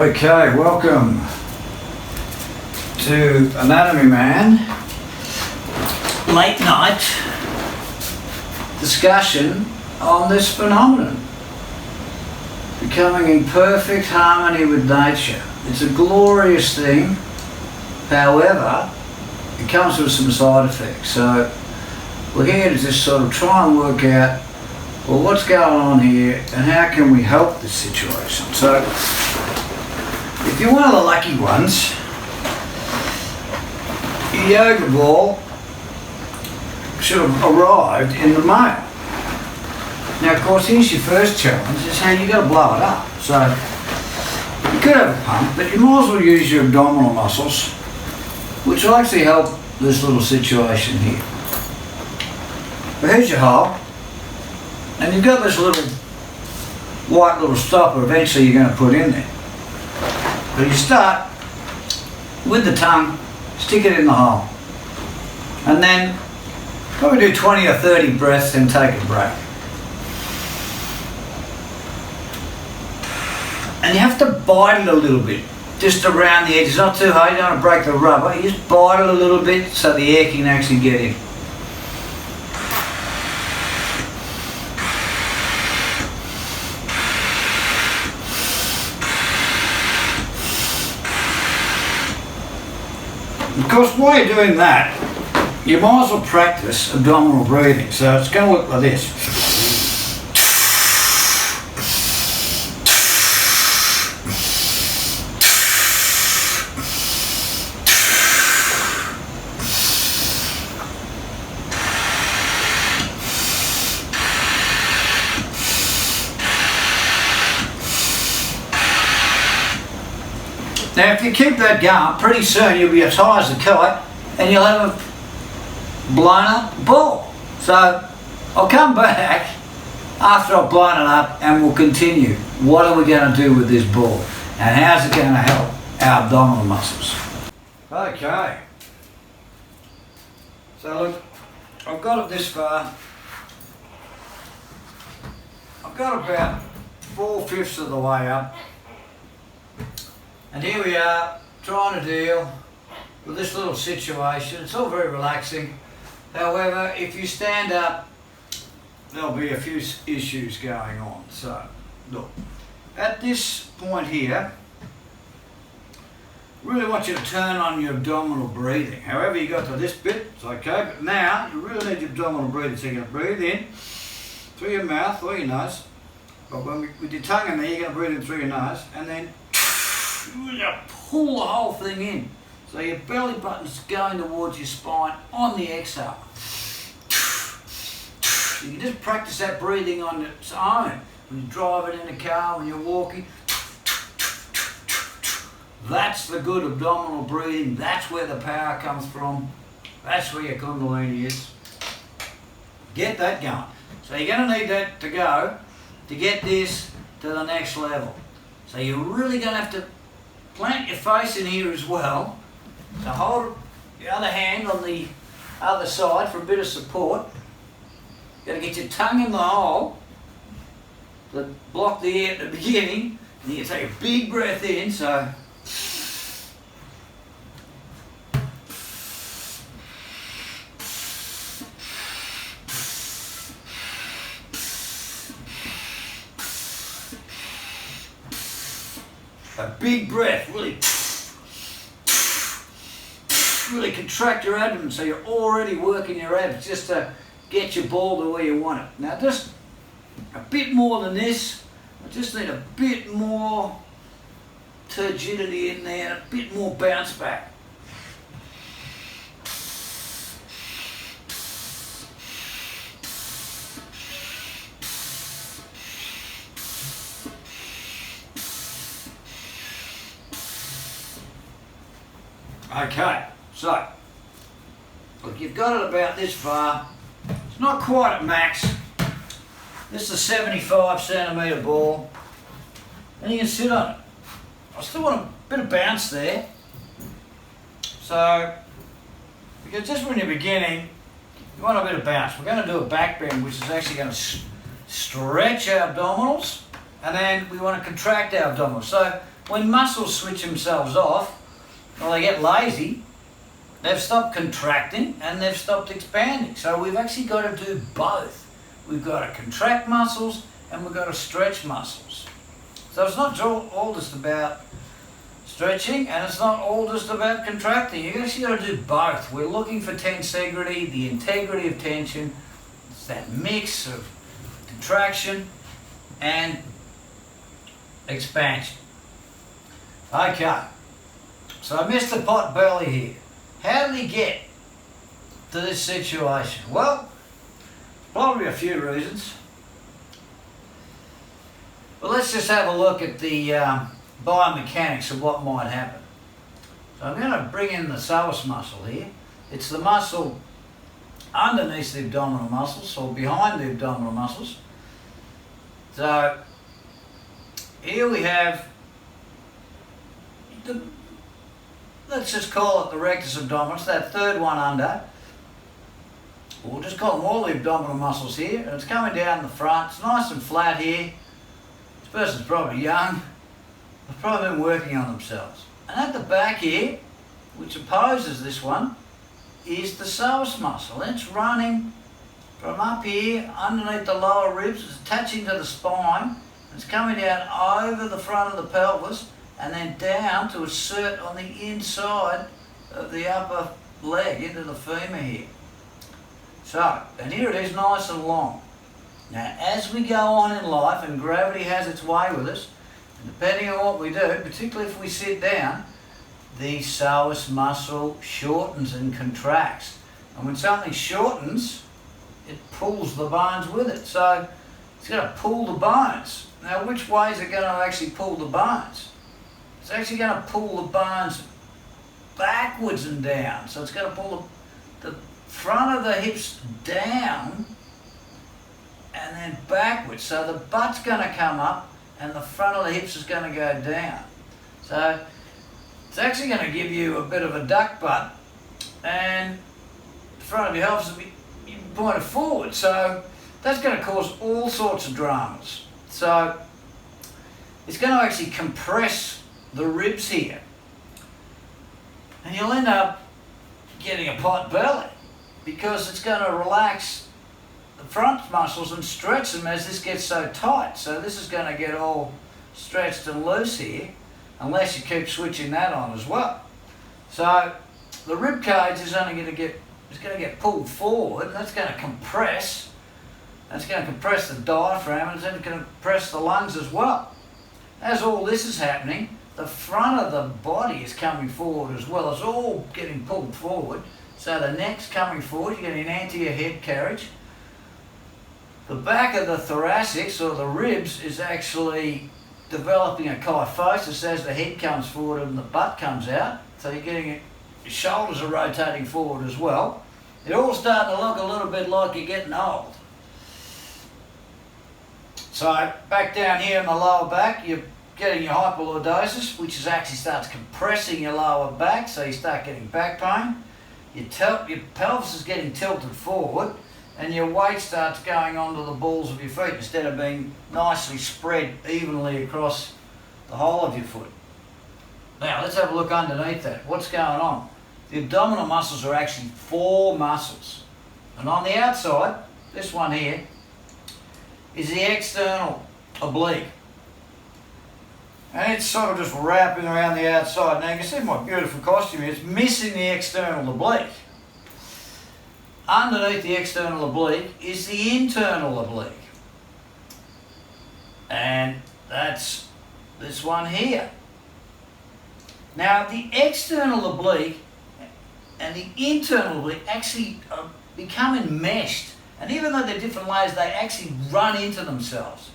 Okay, welcome to Anatomy Man late night discussion on this phenomenon, becoming in perfect harmony with nature. It's a glorious thing, however, it comes with some side effects. So we're here to just sort of try and work out, well, what's going on here and how can we help this situation. So if you're one of the lucky ones, your yoga ball should have arrived in the mail. Now, of course, here's your first challenge, is how you got to blow it up. So you could have a pump, but you might as well use your abdominal muscles, which will actually help this little situation here. But here's your hole, and you've got this little white little stopper eventually you're going to put in there. So you start with the tongue, stick it in the hole, and then probably do 20 or 30 breaths and take a break. And you have to bite it a little bit, just around the edges, not too hard, you don't want to break the rubber, you just bite it a little bit so the air can actually get in. Of course, while you're doing that, you might as well practice abdominal breathing. So it's going to look like this. Now, if you keep that going, pretty soon you'll be as high as a kite and you'll have a blown up ball. So I'll come back after I've blown it up and we'll continue. What are we going to do with this ball? And how's it going to help our abdominal muscles? Okay. So look, I've got it this far. I've got about 4/5 of the way up. And here we are, trying to deal with this little situation. It's all very relaxing. However, if you stand up, there'll be a few issues going on. So, look, at this point here, really want you to turn on your abdominal breathing. However you got to this bit, it's okay, but now you really need your abdominal breathing. So you're going to breathe in through your mouth or your nose. But with your tongue in there, you're going to breathe in through your nose, and then you pull the whole thing in. So your belly button's going towards your spine on the exhale. You can just practice that breathing on its own. When you're driving in the car, when you're walking. That's the good abdominal breathing. That's where the power comes from. That's where your kundalini is. Get that going. So you're going to need that to go to get this to the next level. So you're really going to have to plant your face in here as well. So hold the other hand on the other side for a bit of support. Got to get your tongue in the hole to block the air at the beginning. And you take a big breath in, so a big breath, really contract your abdomen so you're already working your abs just to get your ball to where you want it. Now just a bit more than this, I just need a bit more turgidity in there, a bit more bounce back. Okay, so look, you've got it about this far. It's not quite at max. This is a 75 centimetre ball, and you can sit on it. I still want a bit of bounce there. So, because just when you're beginning, you want a bit of bounce. We're going to do a backbend, which is actually going to stretch our abdominals, and then we want to contract our abdominals. So when muscles switch themselves off, well, they get lazy, they've stopped contracting and they've stopped expanding. So we've actually got to do both. We've got to contract muscles and we've got to stretch muscles. So it's not all just about stretching and it's not all just about contracting. You've actually got to do both. We're looking for tensegrity, the integrity of tension. It's that mix of contraction and expansion. Okay, so Mr. Pot Belly here. How did he get to this situation? Well, probably a few reasons. But let's just have a look at the biomechanics of what might happen. So I'm going to bring in the psoas muscle here. It's the muscle underneath the abdominal muscles, or behind the abdominal muscles. So here we have let's just call it the rectus abdominis, that third one under. We'll just call them all the abdominal muscles here, and it's coming down the front. It's nice and flat here. This person's probably young. They've probably been working on themselves. And at the back here, which opposes this one, is the psoas muscle. It's running from up here, underneath the lower ribs. It's attaching to the spine. It's coming down over the front of the pelvis, and then down to assert on the inside of the upper leg into the femur here. So, and here it is nice and long. Now, as we go on in life and gravity has its way with us, and depending on what we do, particularly if we sit down, the psoas muscle shortens and contracts. And when something shortens, it pulls the bones with it. So, it's going to pull the bones. Now, which way is it going to actually pull the bones? It's actually going to pull the bones backwards and down. So it's going to pull the front of the hips down and then backwards. So the butt's going to come up and the front of the hips is going to go down. So it's actually going to give you a bit of a duck butt, and the front of your hips will be pointed forward. So that's going to cause all sorts of dramas. So it's going to actually compress the ribs here, and you'll end up getting a pot belly because it's going to relax the front muscles and stretch them as this gets so tight. So this is going to get all stretched and loose here, unless you keep switching that on as well. So the rib cage is only going to get pulled forward, and that's going to compress. That's going to compress the diaphragm, and it's going to compress the lungs as well. As all this is happening, the front of the body is coming forward as well. It's all getting pulled forward. So the neck's coming forward, you're getting an anterior head carriage. The back of the thoracic, or the ribs, is actually developing a kyphosis as the head comes forward and the butt comes out. So you're getting it, your shoulders are rotating forward as well. It's all starting to look a little bit like you're getting old. So back down here in the lower back, you're getting your hypolordosis, which is actually starts compressing your lower back, so you start getting back pain. Your pelvis is getting tilted forward, and your weight starts going onto the balls of your feet instead of being nicely spread evenly across the whole of your foot. Now let's have a look underneath that. What's going on? The abdominal muscles are actually 4 muscles, and on the outside, this one here, is the external oblique. And it's sort of just wrapping around the outside. Now you can see my beautiful costume here, it's missing the external oblique. Underneath the external oblique is the internal oblique. And that's this one here. Now the external oblique and the internal oblique actually are becoming meshed. And even though they're different layers, they actually run into themselves.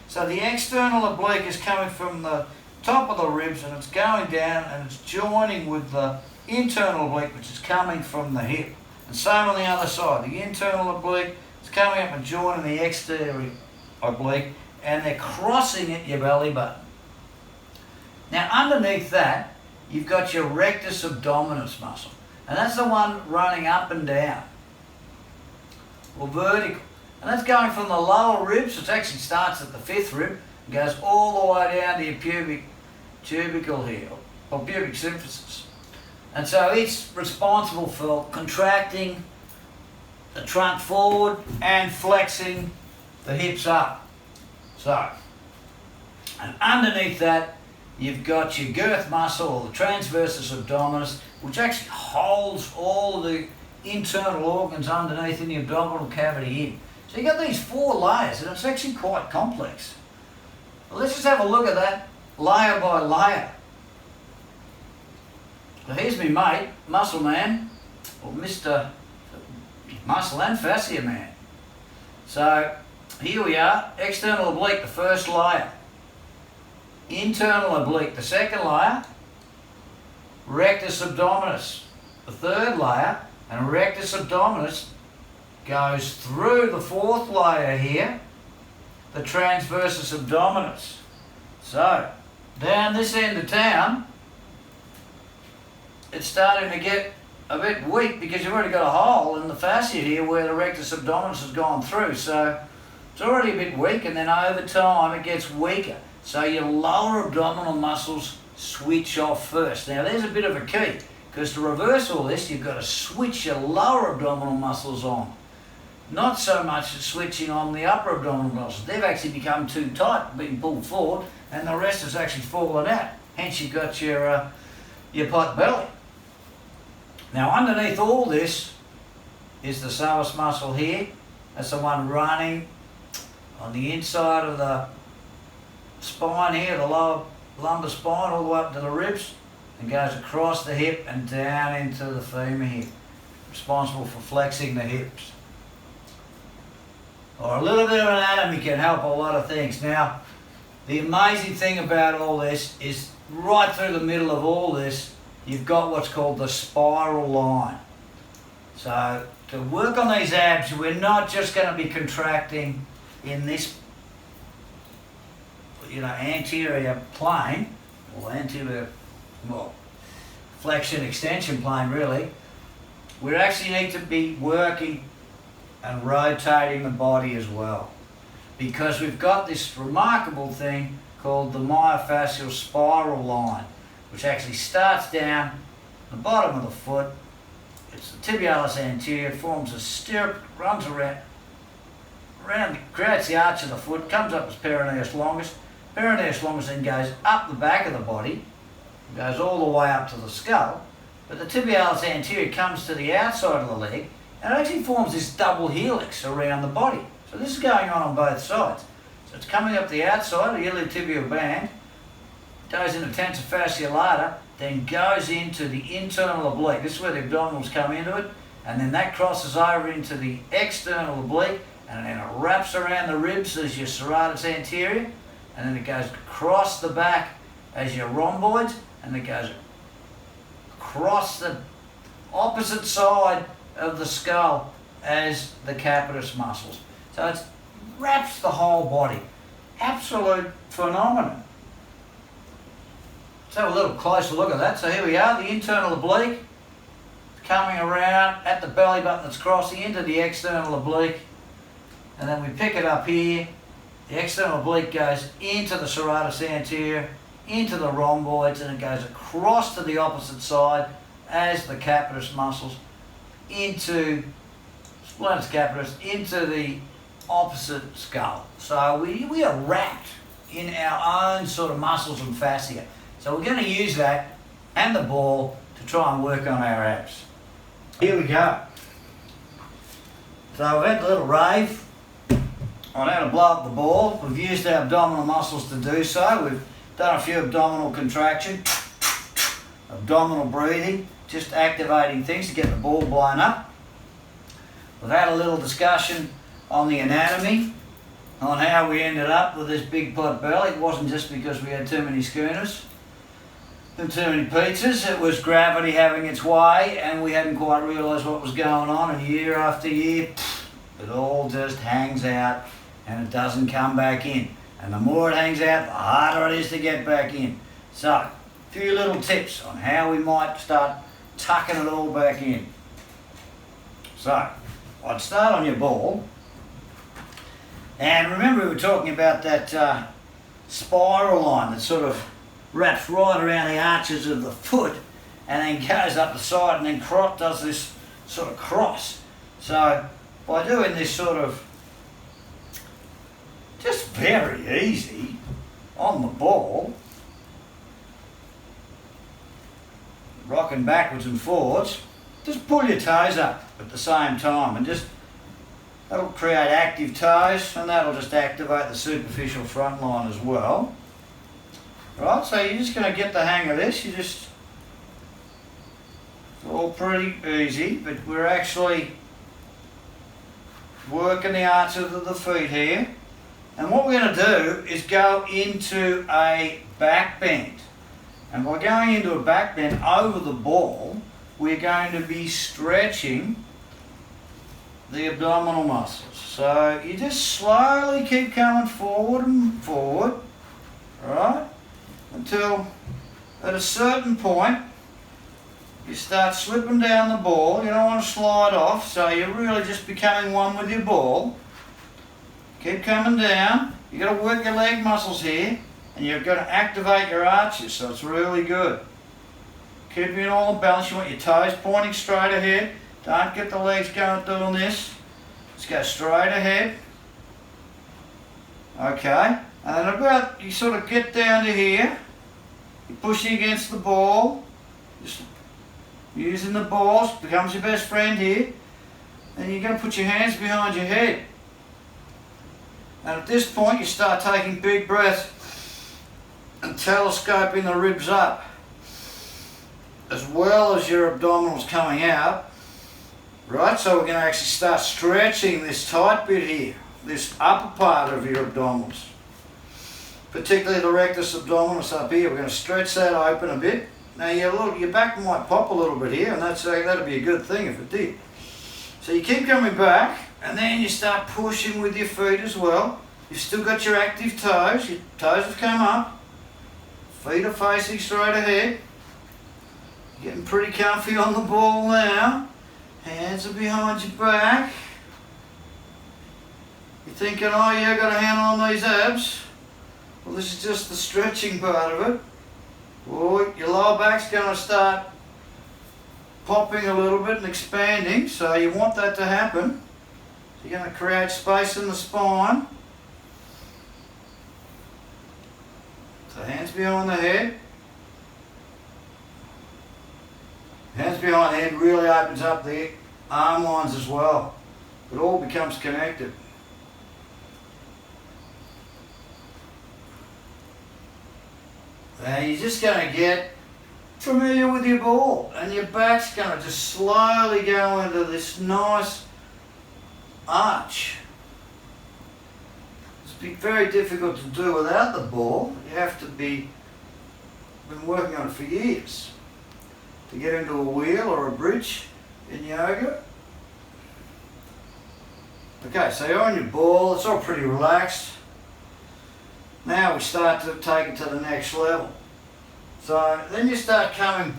So the external oblique is coming from the top of the ribs and it's going down and it's joining with the internal oblique, which is coming from the hip. And same on the other side. The internal oblique is coming up and joining the exterior oblique, and they're crossing at your belly button. Now underneath that, you've got your rectus abdominis muscle. And that's the one running up and down, or vertical. And that's going from the lower ribs, which actually starts at the 5th rib, and goes all the way down to your pubic tubercle here, or pubic symphysis. And so it's responsible for contracting the trunk forward and flexing the hips up. So, and underneath that, you've got your girth muscle, or the transversus abdominis, which actually holds all of the internal organs underneath in the abdominal cavity in. So you've got these 4 layers, and it's actually quite complex. Well, let's just have a look at that layer by layer. So here's my mate, Muscle Man, or Mr. Muscle and Fascia Man. So here we are, external oblique, the first layer. Internal oblique, the second layer. Rectus abdominis, the third layer. And rectus abdominis goes through the 4th layer here, the transversus abdominis. So, down this end of town, it's starting to get a bit weak because you've already got a hole in the fascia here where the rectus abdominis has gone through. So, it's already a bit weak, and then over time it gets weaker. So your lower abdominal muscles switch off first. Now there's a bit of a key, because to reverse all this, you've got to switch your lower abdominal muscles on. Not so much switching on the upper abdominal muscles. They've actually become too tight, being pulled forward, and the rest has actually fallen out. Hence you've got your pot belly. Now underneath all this is the psoas muscle here. That's the one running on the inside of the spine here, the lower lumbar spine, all the way up to the ribs, and goes across the hip and down into the femur here, responsible for flexing the hips. Or a little bit of anatomy can help a lot of things. Now, the amazing thing about all this is right through the middle of all this, you've got what's called the spiral line. So to work on these abs, we're not just going to be contracting in this, anterior plane, or anterior, flexion extension plane really. We actually need to be working and rotating the body as well, because we've got this remarkable thing called the myofascial spiral line, which actually starts down the bottom of the foot. It's the tibialis anterior, forms a stirrup, runs around, creates the arch of the foot, comes up as peroneus longus. Peroneus longus then goes up the back of the body, goes all the way up to the skull, but the tibialis anterior comes to the outside of the leg, and it actually forms this double helix around the body. So this is going on both sides. So it's coming up the outside, the iliotibial band, goes into tensor fascia lata, then goes into the internal oblique. This is where the abdominals come into it, and then that crosses over into the external oblique, and then it wraps around the ribs as your serratus anterior, and then it goes across the back as your rhomboids, and it goes across the opposite side of the skull as the capitis muscles. So it wraps the whole body. Absolute phenomenon. Let's have a little closer look at that. So here we are, the internal oblique coming around at the belly button that's crossing into the external oblique, and then we pick it up here. The external oblique goes into the serratus anterior, into the rhomboids, and it goes across to the opposite side as the capitis muscles into splenus capitis, into the opposite skull. So we are wrapped in our own sort of muscles and fascia. So we're going to use that and the ball to try and work on our abs. Here we go. So we've had a little rave on how to blow up the ball. We've used our abdominal muscles to do so. We've done a few abdominal contraction, abdominal breathing, just activating things to get the ball blown up. We've had a little discussion on the anatomy, on how we ended up with this big pot belly. It wasn't just because we had too many schooners and too many pizzas. It was gravity having its way, and we hadn't quite realised what was going on, and year after year, it all just hangs out and it doesn't come back in. And the more it hangs out, the harder it is to get back in. So, a few little tips on how we might start tucking it all back in. So, I'd start on your ball. And remember we were talking about that spiral line that sort of wraps right around the arches of the foot and then goes up the side and then does this sort of cross. So by doing this sort of just very easy on the ball, rocking backwards and forwards, just pull your toes up at the same time and just, that'll create active toes and that'll just activate the superficial front line as well. Right, so you're just going to get the hang of this. It's all pretty easy, but we're actually working the arches of the feet here. And what we're going to do is go into a back bend. And by going into a back bend over the ball, we're going to be stretching the abdominal muscles. So you just slowly keep coming forward and forward, right, until at a certain point you start slipping down the ball. You don't want to slide off, so you're really just becoming one with your ball. Keep coming down. You've got to work your leg muscles here, and you've got to activate your arches, so it's really good. Keeping all the balance. You want your toes pointing straight ahead. Don't get the legs going doing this. Just go straight ahead. Okay. And then about, you sort of get down to here. You're pushing against the ball. Just using the ball. Becomes your best friend here. And you're going to put your hands behind your head. And at this point you start taking big breaths and telescoping the ribs up, as well as your abdominals coming out. Right, so we're going to actually start stretching this tight bit here, this upper part of your abdominals, particularly the rectus abdominis up here. We're going to stretch that open a bit. Now your back might pop a little bit here, and that'd be a good thing if it did. So you keep coming back, and then you start pushing with your feet as well. You've still got your active toes. Your toes have come up. Feet are facing straight ahead. Getting pretty comfy on the ball now. Hands are behind your back. You're thinking, oh yeah, I've got a handle on these abs. Well, this is just the stretching part of it. Oh, your lower back's going to start popping a little bit and expanding, so you want that to happen. So you're going to create space in the spine. So hands behind the head. Hands behind the head really opens up the arm lines as well. It all becomes connected. Now you're just going to get familiar with your ball, and your back's going to just slowly go into this nice arch. It's been very difficult to do without the ball. You have to been working on it for years to get into a wheel or a bridge in yoga. Okay, so you're on your ball, it's all pretty relaxed. Now we start to take it to the next level. So then you start coming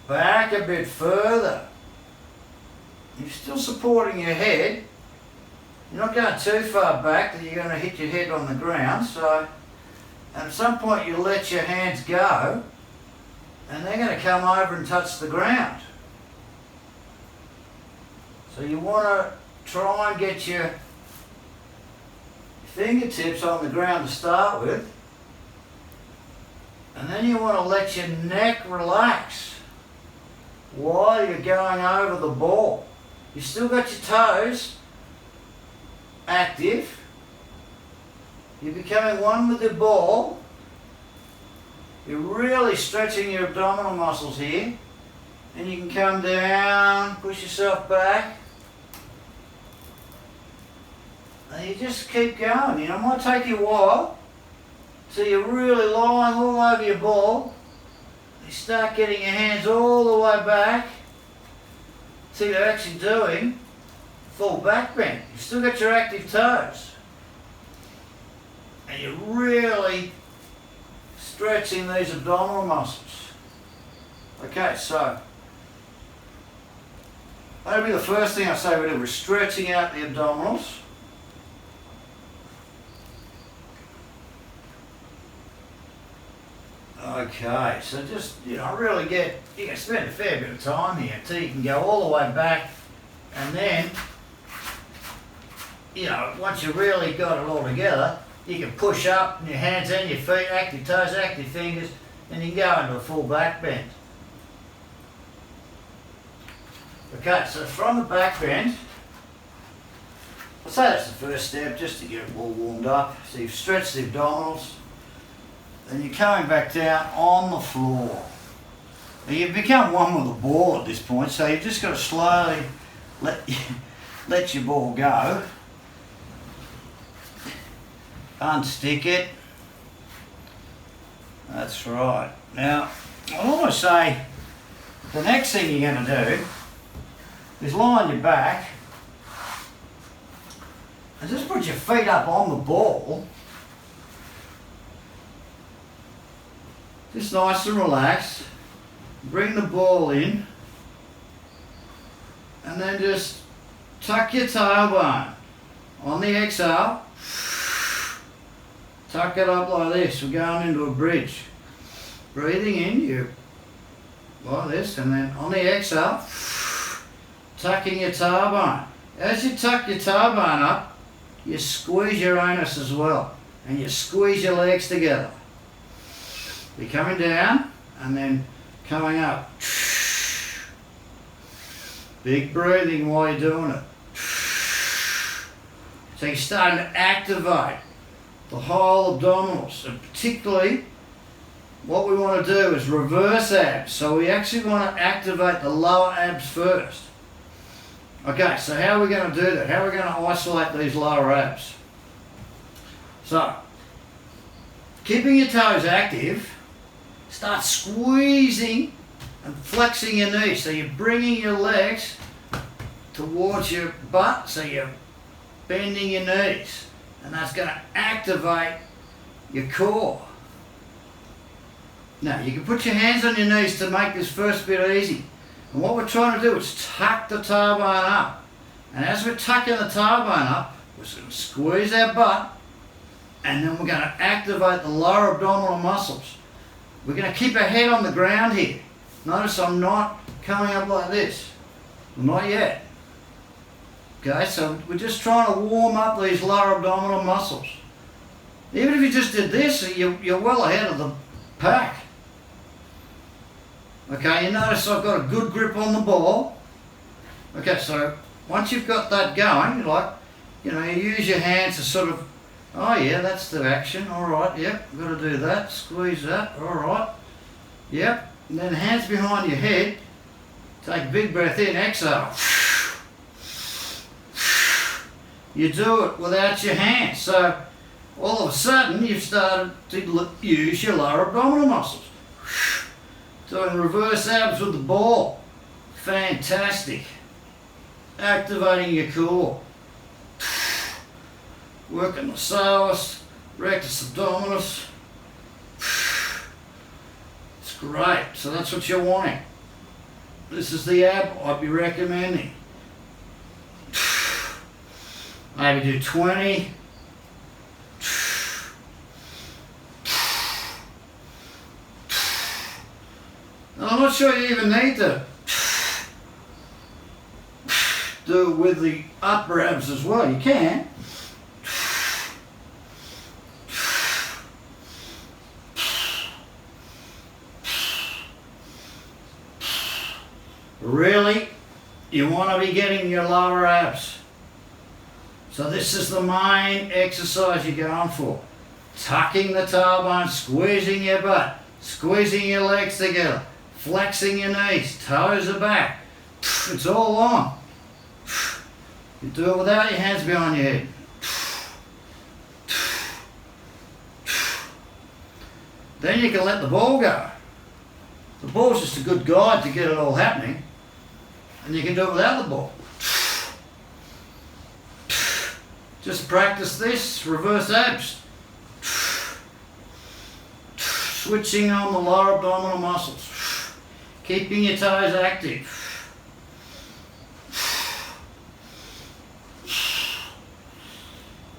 back a bit further. You're still supporting your head. You're not going too far back that you're going to hit your head on the ground. So and at some point you let your hands go, and they're going to come over and touch the ground. So you want to try and get your fingertips on the ground to start with, and then you want to let your neck relax while you're going over the ball. You've still got your toes active. You're becoming one with the ball. You're really stretching your abdominal muscles here, and you can come down, push yourself back. And you just keep going. You know, it might take you a while till you're really lying all over your ball. You start getting your hands all the way back till you're actually doing full back bend. You've still got your active toes. And you're really stretching these abdominal muscles. Okay, so that'll be the first thing I say we do. We're stretching out the abdominals. Okay, so just, you know, really you can spend a fair bit of time here until you can go all the way back, and then, you know, once you really got it all together, you can push up, your hands and your feet, active toes, active fingers, and you can go into a full back bend. Okay, so from the back bend, I'd say that's the first step, just to get it all warmed up. So you've stretched the abdominals, then you're coming back down on the floor. Now you've become one with the ball at this point, so you've just got to slowly let your ball go. Unstick it. That's right. Now, I'll almost say the next thing you're going to do is lie on your back and just put your feet up on the ball. Just nice and relaxed. Bring the ball in and then just tuck your tailbone. On the exhale, tuck it up like this. We're going into a bridge. Breathing in, you like this, and then on the exhale, tucking your tailbone. As you tuck your tailbone up, you squeeze your anus as well, and you squeeze your legs together. You're coming down and then coming up. Big breathing while you're doing it. So you're starting to activate the whole abdominals, and particularly what we want to do is reverse abs. So we actually want to activate the lower abs first. Okay, so how are we going to do that? How are we going to isolate these lower abs? So, keeping your toes active, start squeezing and flexing your knees. So you're bringing your legs towards your butt, so you're bending your knees. And that's going to activate your core. Now, you can put your hands on your knees to make this first bit easy. And what we're trying to do is tuck the tailbone up. And as we're tucking the tailbone up, we're going to squeeze our butt, and then we're going to activate the lower abdominal muscles. We're going to keep our head on the ground here. Notice I'm not coming up like this. Not yet. Okay, so we're just trying to warm up these lower abdominal muscles. Even if you just did this, you're well ahead of the pack. Okay, you notice I've got a good grip on the ball. Okay, so once you've got that going, you use your hands to sort of, oh yeah, that's the action, all right, yep, got to do that, squeeze that, all right, yep, and then hands behind your head, take a big breath in, exhale. You do it without your hands, so all of a sudden you've started to use your lower abdominal muscles. Doing reverse abs with the ball. Fantastic. Activating your core. Working the psoas, rectus abdominis. It's great. So that's what you're wanting. This is the ab I'd be recommending. Maybe do 20. I'm not sure you even need to do it with the upper abs as well. You can. Really, you want to be getting your lower abs. So this is the main exercise you're going for. Tucking the tailbone, squeezing your butt, squeezing your legs together. Flexing your knees, toes are back. It's all on. You do it without your hands behind your head. Then you can let the ball go. The ball's just a good guide to get it all happening. And you can do it without the ball. Just practice this, reverse abs. Switching on the lower abdominal muscles. Keeping your toes active.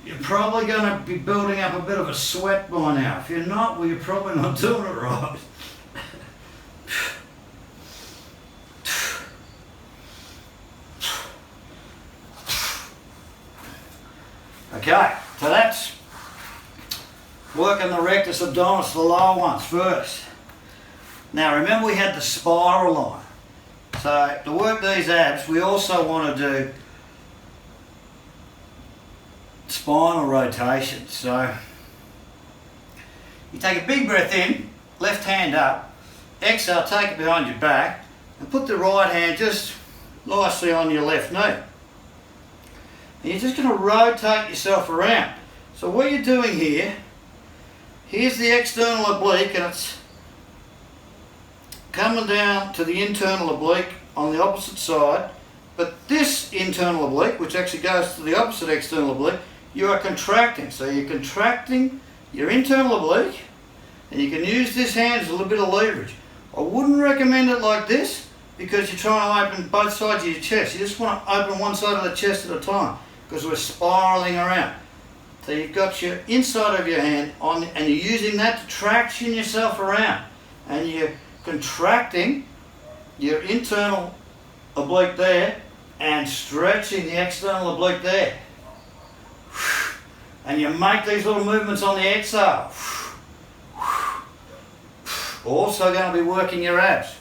You're probably going to be building up a bit of a sweat by now. If you're not, well, you're probably not doing it right. Okay, so that's working the rectus abdominis, the lower ones first. Now remember we had the spiral line. So to work these abs, we also want to do spinal rotation. So you take a big breath in, left hand up, exhale, take it behind your back, and put the right hand just nicely on your left knee. And you're just going to rotate yourself around. So what you're doing here, here's the external oblique, and it's coming down to the internal oblique on the opposite side. But this internal oblique, which actually goes to the opposite external oblique, you are contracting. So you're contracting your internal oblique, and you can use this hand as a little bit of leverage. I wouldn't recommend it like this because you're trying to open both sides of your chest. You just want to open one side of the chest at a time because we're spiraling around. So you've got your inside of your hand on, and you're using that to traction yourself around, and you're contracting your internal oblique there and stretching the external oblique there. And you make these little movements on the exhale. Also going to be working your abs.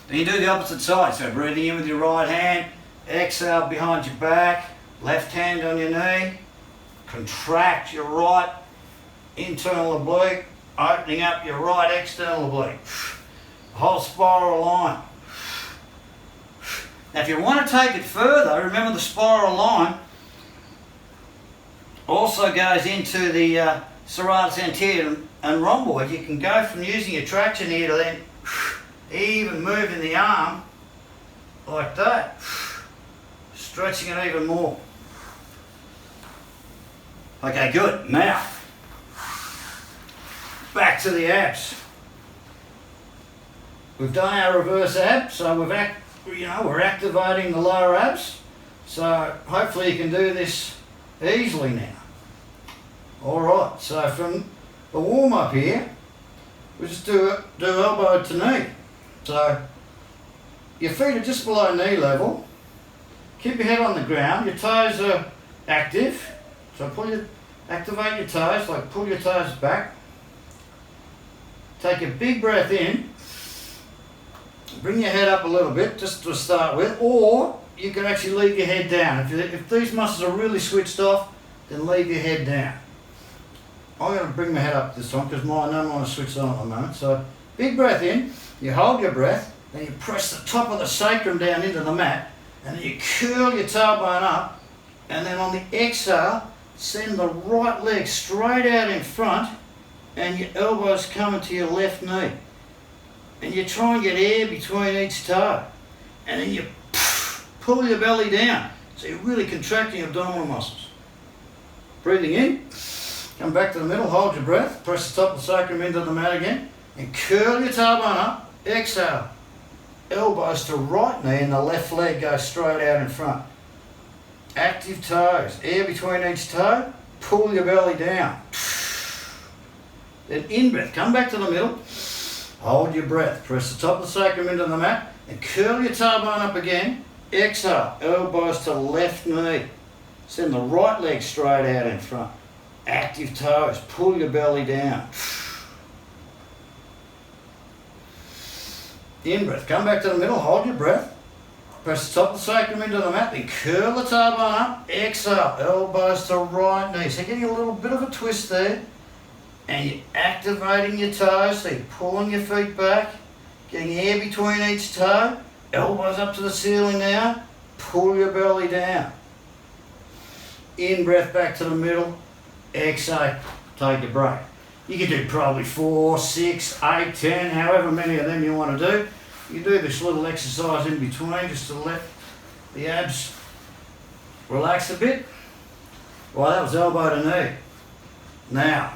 Then you do the opposite side, so breathing in with your right hand, exhale behind your back, left hand on your knee, contract your right internal oblique, opening up your right external oblique. Whole spiral line. Now if you want to take it further, remember the spiral line also goes into the serratus anterior and rhomboid. You can go from using your traction here to then even moving the arm like that, stretching it even more. Okay, good. Now, back to the abs. We've done our reverse abs, so we're activating the lower abs. So hopefully you can do this easily now. All right. So from the warm up here, we just do elbow to knee. So your feet are just below knee level. Keep your head on the ground. Your toes are active. So activate your toes, like pull your toes back. Take a big breath in. Bring your head up a little bit, just to start with, or you can actually leave your head down. If these muscles are really switched off, then leave your head down. I'm going to bring my head up this time because my none want to switch on at the moment. So big breath in, you hold your breath, then you press the top of the sacrum down into the mat, and then you curl your tailbone up, and then on the exhale, send the right leg straight out in front, and your elbows coming to your left knee. And you try and get air between each toe. And then you pull your belly down. So you're really contracting your abdominal muscles. Breathing in, come back to the middle, hold your breath, press the top of the sacrum into the mat again, and curl your tailbone up, exhale. Elbows to right knee and the left leg goes straight out in front. Active toes, air between each toe, pull your belly down. Then in breath, come back to the middle, hold your breath, press the top of the sacrum into the mat and curl your tailbone up again. Exhale, elbows to left knee. Send the right leg straight out in front. Active toes, pull your belly down. In breath, come back to the middle, hold your breath. Press the top of the sacrum into the mat, then curl the tailbone up. Exhale, elbows to right knee. So getting a little bit of a twist there. And you're activating your toes, so you're pulling your feet back, getting air between each toe, elbows up to the ceiling now, pull your belly down. In breath back to the middle, exhale, take a break. You can do probably 4, 6, 8, 10, however many of them you want to do. You do this little exercise in between just to let the abs relax a bit. Well, that was elbow to knee. Now,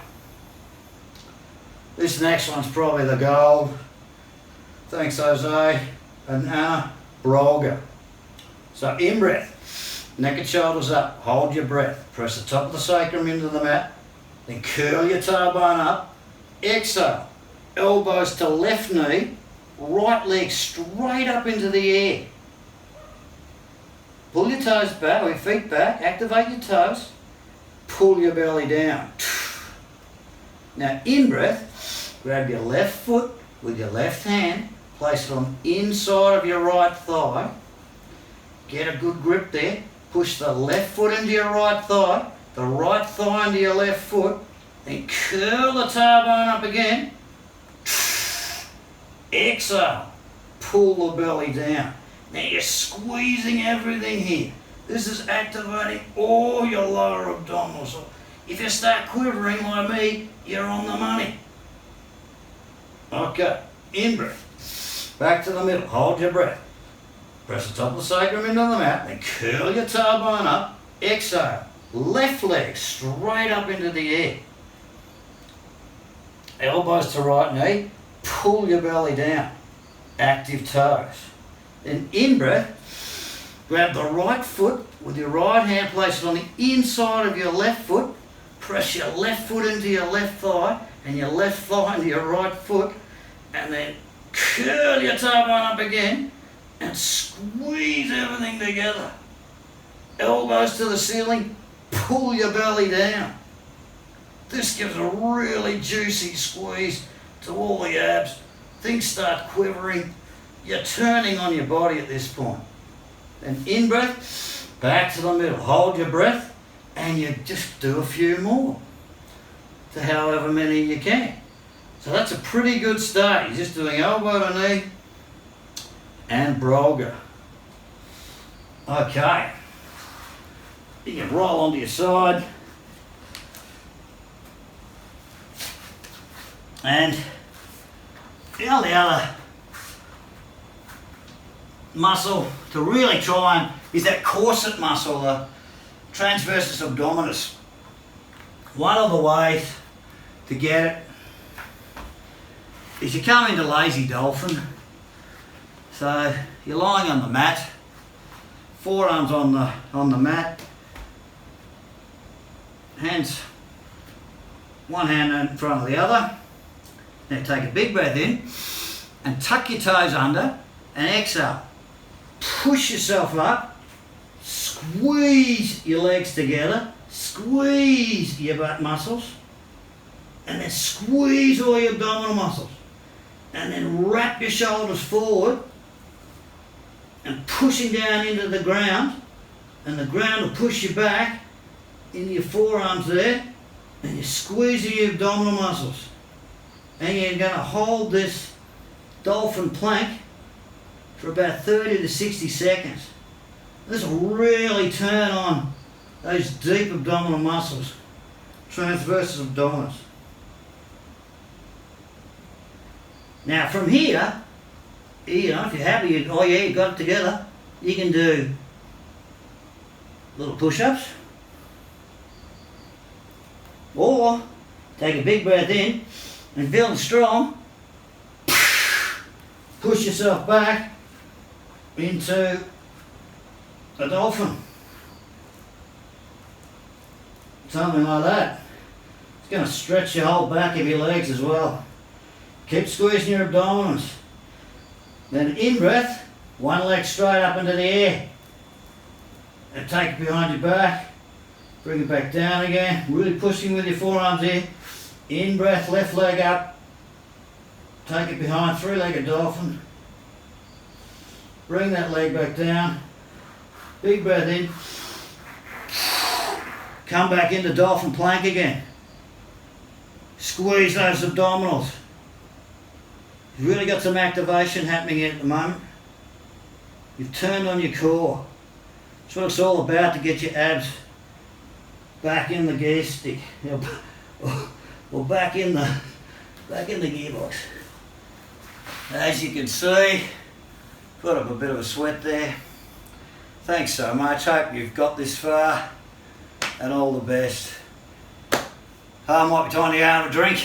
this next one's probably the gold. Thanks, Jose and Anna. Brolga. So in breath, neck and shoulders up, hold your breath. Press the top of the sacrum into the mat, then curl your tailbone up, exhale. Elbows to left knee, right leg straight up into the air. Pull your toes back, or your feet back, activate your toes, pull your belly down. Now in breath, grab your left foot with your left hand, place it on the inside of your right thigh, get a good grip there, push the left foot into your right thigh, the right thigh into your left foot, then curl the tailbone up again, exhale, pull the belly down. Now you're squeezing everything here. This is activating all your lower abdominals. So if you start quivering like me, you're on the money. Okay, in breath. Back to the middle, hold your breath. Press the top of the sacrum into the mat, then curl your tailbone up, exhale. Left leg straight up into the air. Elbows to right knee, pull your belly down. Active toes. Then in breath, grab the right foot with your right hand, place it on the inside of your left foot, press your left foot into your left thigh and your left thigh into your right foot, and then curl your tailbone up again and squeeze everything together. Elbows to the ceiling, pull your belly down. This gives a really juicy squeeze to all the abs. Things start quivering. You're turning on your body at this point. And in breath, back to the middle. Hold your breath and you just do a few more to however many you can. So that's a pretty good start. You're just doing elbow to knee and brolga. Okay. You can roll onto your side. And the only other muscle to really try and is that corset muscle, the transversus abdominis. One of the ways to get it is you come into lazy dolphin. So you're lying on the mat, forearms on the mat, hands, one hand in front of the other. Now take a big breath in and tuck your toes under and exhale. Push yourself up, squeeze your legs together, squeeze your butt muscles, and then squeeze all your abdominal muscles. And then wrap your shoulders forward and pushing down into the ground, and the ground will push you back into your forearms there, and you're squeezing your abdominal muscles. And you're going to hold this dolphin plank for about 30 to 60 seconds. This will really turn on those deep abdominal muscles, transversus abdominis. Now from here, you know, if you're happy, you got it together, you can do little push-ups, or take a big breath in and feeling strong, push yourself back into a dolphin. Something like that. It's going to stretch your whole back of your legs as well. Keep squeezing your abdominals. Then in breath, one leg straight up into the air. And take it behind your back. Bring it back down again. Really pushing with your forearms here. In breath, left leg up. Take it behind, three-legged dolphin. Bring that leg back down. Big breath in. Come back into dolphin plank again. Squeeze those abdominals. You've really got some activation happening here at the moment. You've turned on your core. That's what it's all about, to get your abs back in the gear stick. Or back in the gearbox. As you can see, put up a bit of a sweat there. Thanks so much. Hope you've got this far, and all the best. I might be time to go have a drink.